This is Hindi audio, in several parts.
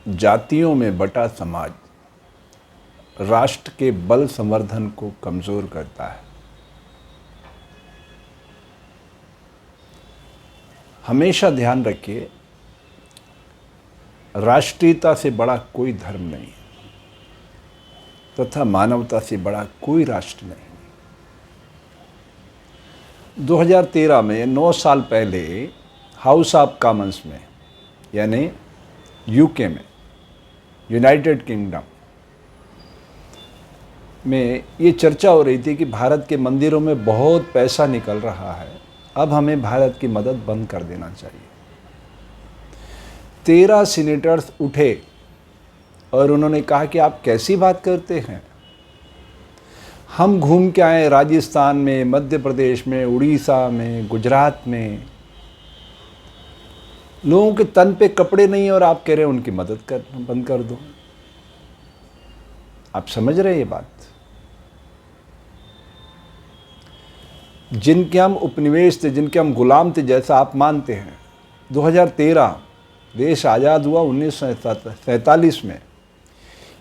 जातियों में बटा समाज राष्ट्र के बल संवर्धन को कमजोर करता है। हमेशा ध्यान रखिए, राष्ट्रीयता से बड़ा कोई धर्म नहीं है तथा मानवता से बड़ा कोई राष्ट्र नहीं। 2013 में 9 साल पहले हाउस ऑफ कॉमन्स में, यानी यूके में, यूनाइटेड किंगडम में ये चर्चा हो रही थी कि भारत के मंदिरों में बहुत पैसा निकल रहा है, अब हमें भारत की मदद बंद कर देना चाहिए। 13 सीनेटर्स उठे और उन्होंने कहा कि आप कैसी बात करते हैं, हम घूम के आए राजस्थान में, मध्य प्रदेश में, उड़ीसा में, गुजरात में, लोगों के तन पे कपड़े नहीं और आप कह रहे हैं उनकी मदद करना बंद कर दो। आप समझ रहे हैं ये बात? जिनके हम उपनिवेश थे, जिनके हम गुलाम थे, जैसा आप मानते हैं। 2013 देश आज़ाद हुआ 1947 में।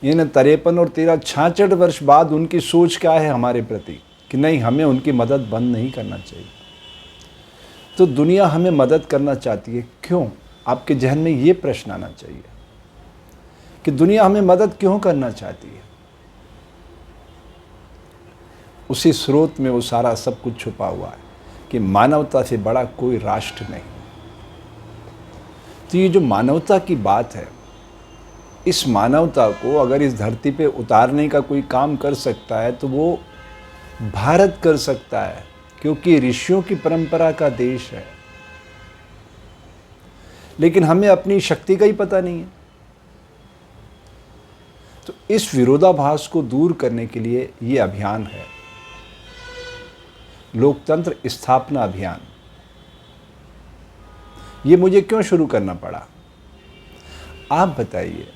इन 53 और 13 66 वर्ष बाद उनकी सोच क्या है हमारे प्रति कि नहीं, हमें उनकी मदद बंद नहीं करना चाहिए। तो दुनिया हमें मदद करना चाहती है, क्यों? आपके जहन में ये प्रश्न आना चाहिए कि दुनिया हमें मदद क्यों करना चाहती है। उसी स्रोत में वो सारा सब कुछ छुपा हुआ है कि मानवता से बड़ा कोई राष्ट्र नहीं। तो ये जो मानवता की बात है, इस मानवता को अगर इस धरती पे उतारने का कोई काम कर सकता है तो वो भारत कर सकता है, क्योंकि ऋषियों की परंपरा का देश है। लेकिन हमें अपनी शक्ति का ही पता नहीं है। तो इस विरोधाभास को दूर करने के लिए ये अभियान है, लोकतंत्र स्थापना अभियान। ये मुझे क्यों शुरू करना पड़ा, आप बताइए।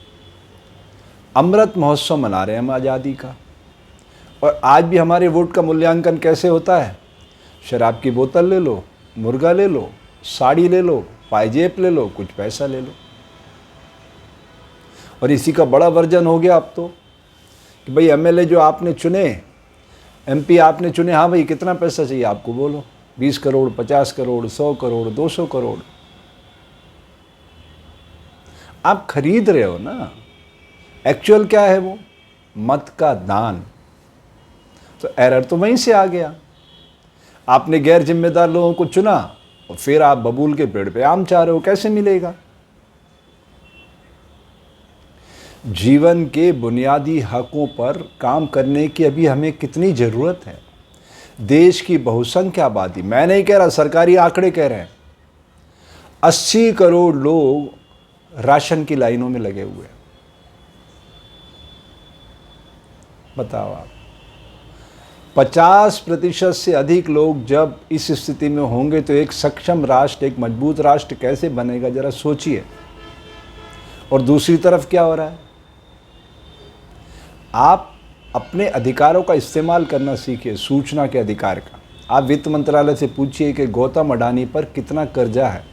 अमृत महोत्सव मना रहे हैं हम आज़ादी का, और आज भी हमारे वोट का मूल्यांकन कैसे होता है? शराब की बोतल ले लो, मुर्गा ले लो, साड़ी ले लो, पायजेब ले लो, कुछ पैसा ले लो। और इसी का बड़ा वर्जन हो गया अब तो कि भाई एमएलए जो आपने चुने, एमपी आपने चुने, हाँ भाई कितना पैसा चाहिए आपको, बोलो। 20 करोड़, 50 करोड़, 100 करोड़, 200 करोड़। आप खरीद रहे हो ना। एक्चुअल क्या है वो? मत का दान। तो एरर तो वहीं से आ गया। आपने गैर जिम्मेदार लोगों को चुना और फिर आप बबूल के पेड़ पे आम चाह रहे हो, कैसे मिलेगा? जीवन के बुनियादी हकों पर काम करने की अभी हमें कितनी ज़रूरत है। देश की बहुसंख्या आबादी, मैं नहीं कह रहा, सरकारी आंकड़े कह रहे हैं, 80 करोड़ लोग राशन की लाइनों में लगे हुए हैं। बताओ आप, 50% से अधिक लोग जब इस स्थिति में होंगे तो एक सक्षम राष्ट्र, एक मजबूत राष्ट्र कैसे बनेगा, जरा सोचिए। और दूसरी तरफ क्या हो रहा है? आप अपने अधिकारों का इस्तेमाल करना सीखिए, सूचना के अधिकार का। आप वित्त मंत्रालय से पूछिए कि गौतम अडानी पर कितना कर्जा है,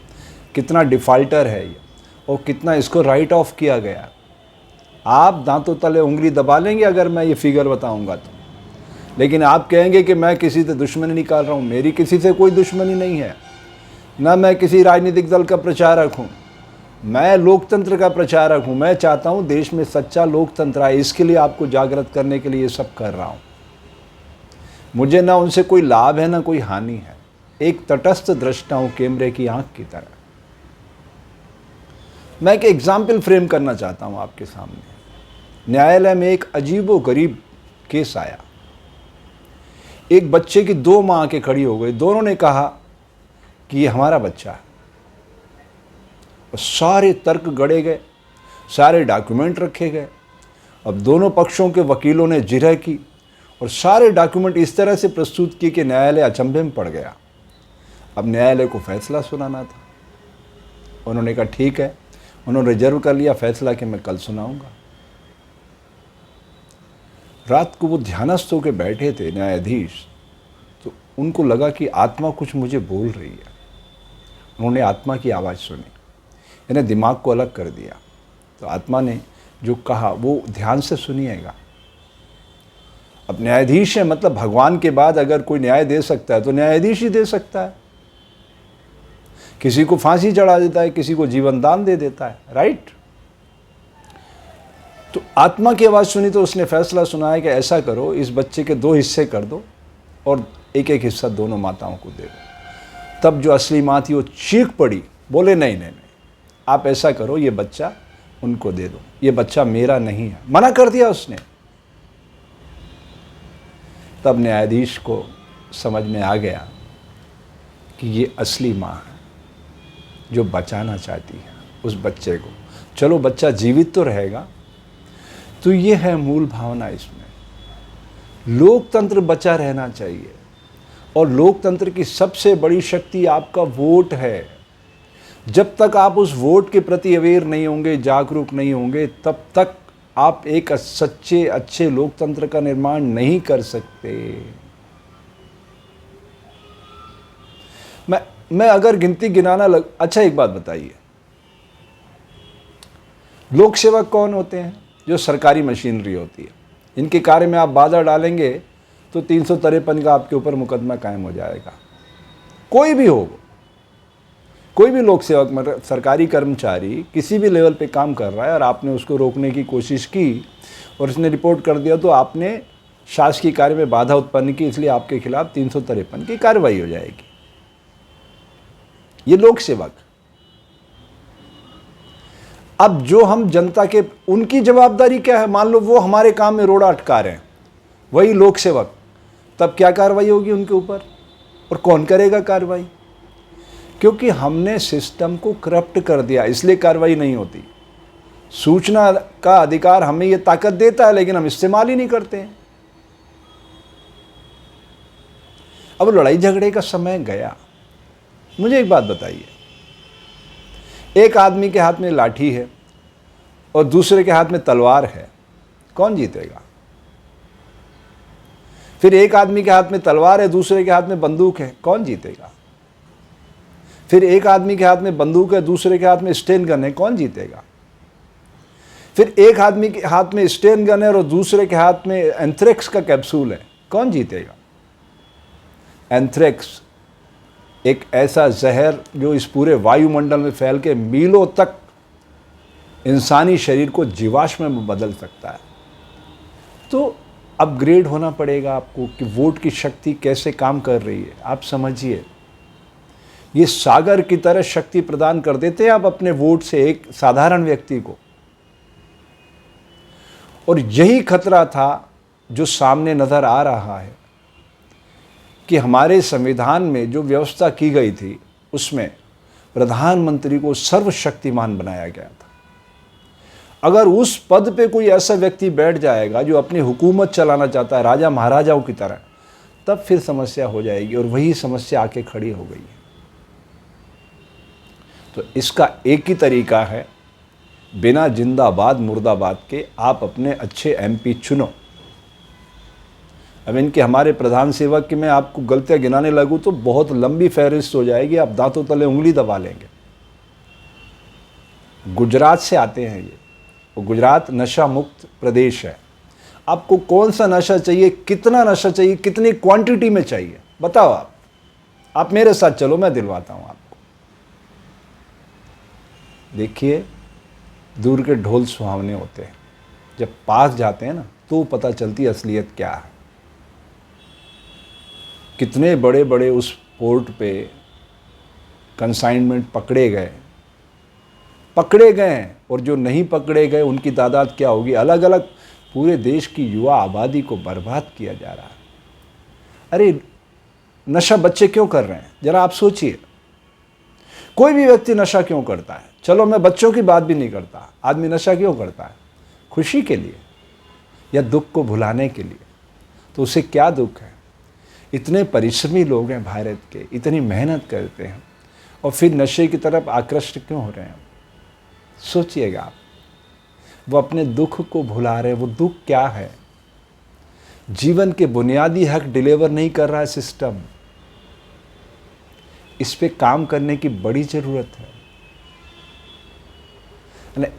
कितना डिफ़ॉल्टर है ये, और कितना इसको राइट ऑफ किया गया। आप दांतों तले उंगली दबा लेंगे अगर मैं ये फिगर बताऊंगा तो। लेकिन आप कहेंगे कि मैं किसी से दुश्मनी निकाल रहा हूँ। मेरी किसी से कोई दुश्मनी नहीं है, ना मैं किसी राजनीतिक दल का प्रचारक हूँ। मैं लोकतंत्र का प्रचारक हूँ। मैं चाहता हूँ देश में सच्चा लोकतंत्र आए, इसके लिए आपको जागृत करने के लिए ये सब कर रहा हूँ। मुझे ना उनसे कोई लाभ है ना कोई हानि है। एक तटस्थ दृष्टा हूँ, कैमरे की आंख की तरह। मैं एक एग्जाम्पल फ्रेम करना चाहता हूँ आपके सामने। न्यायालय में एक अजीबोगरीब केस आया। एक बच्चे की 2 माँ आके खड़ी हो गई, दोनों ने कहा कि ये हमारा बच्चा है। और सारे तर्क गढ़े गए, सारे डॉक्यूमेंट रखे गए। अब दोनों पक्षों के वकीलों ने जिरह की और सारे डॉक्यूमेंट इस तरह से प्रस्तुत किए कि न्यायालय अचंभे में पड़ गया। अब न्यायालय को फैसला सुनाना था। उन्होंने कहा ठीक है, उन्होंने रिजर्व कर लिया फैसला कि मैं कल सुनाऊंगा। रात को वो ध्यानस्थ होकर बैठे थे न्यायाधीश, तो उनको लगा कि आत्मा कुछ मुझे बोल रही है। उन्होंने आत्मा की आवाज़ सुनी, इन्हें दिमाग को अलग कर दिया। तो आत्मा ने जो कहा वो ध्यान से सुनिएगा। अब न्यायाधीश है, मतलब भगवान के बाद अगर कोई न्याय दे सकता है तो न्यायाधीश ही दे सकता है। किसी को फांसी चढ़ा देता है, किसी को जीवन दान दे देता है, राइट। तो आत्मा की आवाज़ सुनी तो उसने फैसला सुना है कि ऐसा करो, इस बच्चे के 2 हिस्से कर दो और एक एक हिस्सा दोनों माताओं को दे दो। तब जो असली माँ थी वो चीख पड़ी, बोले नहीं नहीं नहीं, आप ऐसा करो, ये बच्चा उनको दे दो, ये बच्चा मेरा नहीं है, मना कर दिया उसने। तब न्यायाधीश को समझ में आ गया कि ये असली माँ है जो बचाना चाहती है उस बच्चे को। चलो बच्चा जीवित तो रहेगा। तो ये है मूल भावना इसमें। लोकतंत्र बचा रहना चाहिए और लोकतंत्र की सबसे बड़ी शक्ति आपका वोट है। जब तक आप उस वोट के प्रति अवेयर नहीं होंगे, जागरूक नहीं होंगे, तब तक आप एक सच्चे अच्छे लोकतंत्र का निर्माण नहीं कर सकते। मैं अगर गिनती गिनाना अच्छा एक बात बताइए, लोक सेवक कौन होते हैं? जो सरकारी मशीनरी होती है। इनके कार्य में आप बाधा डालेंगे तो 353 का आपके ऊपर मुकदमा कायम हो जाएगा। कोई भी हो, कोई भी लोक सेवक, मतलब सरकारी कर्मचारी किसी भी लेवल पे काम कर रहा है और आपने उसको रोकने की कोशिश की और उसने रिपोर्ट कर दिया तो आपने शासकीय कार्य में बाधा उत्पन्न की, इसलिए आपके खिलाफ 353 की कार्रवाई हो जाएगी। ये लोक सेवक। अब जो हम जनता के, उनकी जवाबदारी क्या है? मान लो वो हमारे काम में रोड़ा अटका रहे हैं, वही लोक सेवक, तब क्या कार्रवाई होगी उनके ऊपर? और कौन करेगा कार्रवाई? क्योंकि हमने सिस्टम को करप्ट कर दिया, इसलिए कार्रवाई नहीं होती। सूचना का अधिकार हमें ये ताकत देता है, लेकिन हम इस्तेमाल ही नहीं करते हैं। अब लड़ाई झगड़े का समय गया। मुझे एक बात बताइए, एक आदमी के हाथ में लाठी है और दूसरे के हाथ में तलवार है, कौन जीतेगा? फिर एक आदमी के हाथ में तलवार है, दूसरे के हाथ में बंदूक है, कौन जीतेगा? फिर एक आदमी के हाथ में बंदूक है, दूसरे के हाथ में स्टेन गन है, कौन जीतेगा? फिर एक आदमी के हाथ में स्टेन गन है और दूसरे के हाथ में एंथ्रेक्स का कैप्सूल है, कौन जीतेगा? एंथ्रेक्स एक ऐसा जहर जो इस पूरे वायुमंडल में फैल के मीलों तक इंसानी शरीर को जीवाश्म में बदल सकता है। तो अपग्रेड होना पड़ेगा आपको कि वोट की शक्ति कैसे काम कर रही है। आप समझिए, ये सागर की तरह शक्ति प्रदान कर देते हैं आप अपने वोट से एक साधारण व्यक्ति को। और यही खतरा था जो सामने नजर आ रहा है कि हमारे संविधान में जो व्यवस्था की गई थी उसमें प्रधानमंत्री को सर्वशक्तिमान बनाया गया था। अगर उस पद पे कोई ऐसा व्यक्ति बैठ जाएगा जो अपनी हुकूमत चलाना चाहता है राजा महाराजाओं की तरह, तब फिर समस्या हो जाएगी, और वही समस्या आके खड़ी हो गई है। तो इसका एक ही तरीका है, बिना जिंदाबाद मुर्दाबाद के आप अपने अच्छे एमपी चुनो। अब इनके हमारे प्रधान सेवक की मैं आपको गलतियां गिनाने लगूं तो बहुत लंबी फहरिस्त हो जाएगी, आप दांतों तले उंगली दबा लेंगे। गुजरात से आते हैं ये, और गुजरात नशा मुक्त प्रदेश है। आपको कौन सा नशा चाहिए, कितना नशा चाहिए, कितनी क्वांटिटी में चाहिए, बताओ आप मेरे साथ चलो, मैं दिलवाता हूं आपको। देखिए, दूर के ढोल सुहावने होते हैं, जब पास जाते हैं ना तो पता चलती है असलियत क्या है। कितने बड़े बड़े उस पोर्ट पे कंसाइनमेंट पकड़े गए, और जो नहीं पकड़े गए उनकी तादाद क्या होगी। अलग अलग पूरे देश की युवा आबादी को बर्बाद किया जा रहा है। अरे नशा बच्चे क्यों कर रहे हैं, जरा आप सोचिए। कोई भी व्यक्ति नशा क्यों करता है? चलो मैं बच्चों की बात भी नहीं करता, आदमी नशा क्यों करता है? खुशी के लिए या दुख को भुलाने के लिए। तो उसे क्या दुख है? इतने परिश्रमी लोग हैं भारत के, इतनी मेहनत करते हैं, और फिर नशे की तरफ आकृष्ट क्यों हो रहे हैं? सोचिएगा आप। वो अपने दुख को भुला रहे हैं। वो दुख क्या है? जीवन के बुनियादी हक डिलीवर नहीं कर रहा है सिस्टम। इस पे काम करने की बड़ी ज़रूरत है।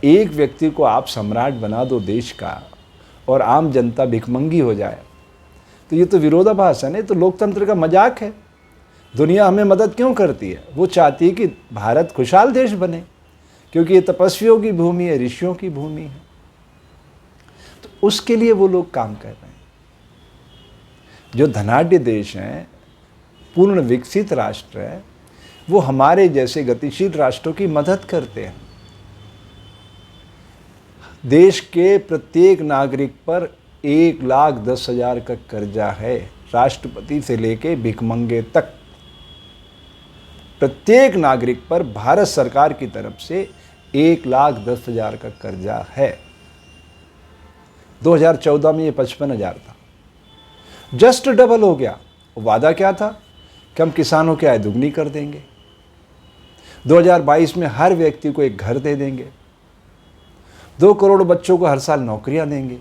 एक व्यक्ति को आप सम्राट बना दो देश का और आम जनता भिखमंगी हो जाए, तो ये तो विरोधाभास है ना, तो लोकतंत्र का मजाक है। दुनिया हमें मदद क्यों करती है? वो चाहती है कि भारत खुशहाल देश बने, क्योंकि ये तपस्वियों की भूमि है, ऋषियों की भूमि है। तो उसके लिए वो लोग काम कर रहे हैं। जो धनाढ्य देश हैं, पूर्ण विकसित राष्ट्र है, वो हमारे जैसे गतिशील राष्ट्रों की मदद करते हैं। देश के प्रत्येक नागरिक पर 1,10,000 का कर्जा है, राष्ट्रपति से लेके भिखमंगे तक। प्रत्येक नागरिक पर भारत सरकार की तरफ से 1,10,000 का कर्जा है। 2014 में ये 55,000 था, जस्ट डबल हो गया। वादा क्या था कि हम किसानों की आय दुगनी कर देंगे, 2022 में हर व्यक्ति को एक घर दे देंगे, 2 करोड़ बच्चों को हर साल नौकरियां देंगे।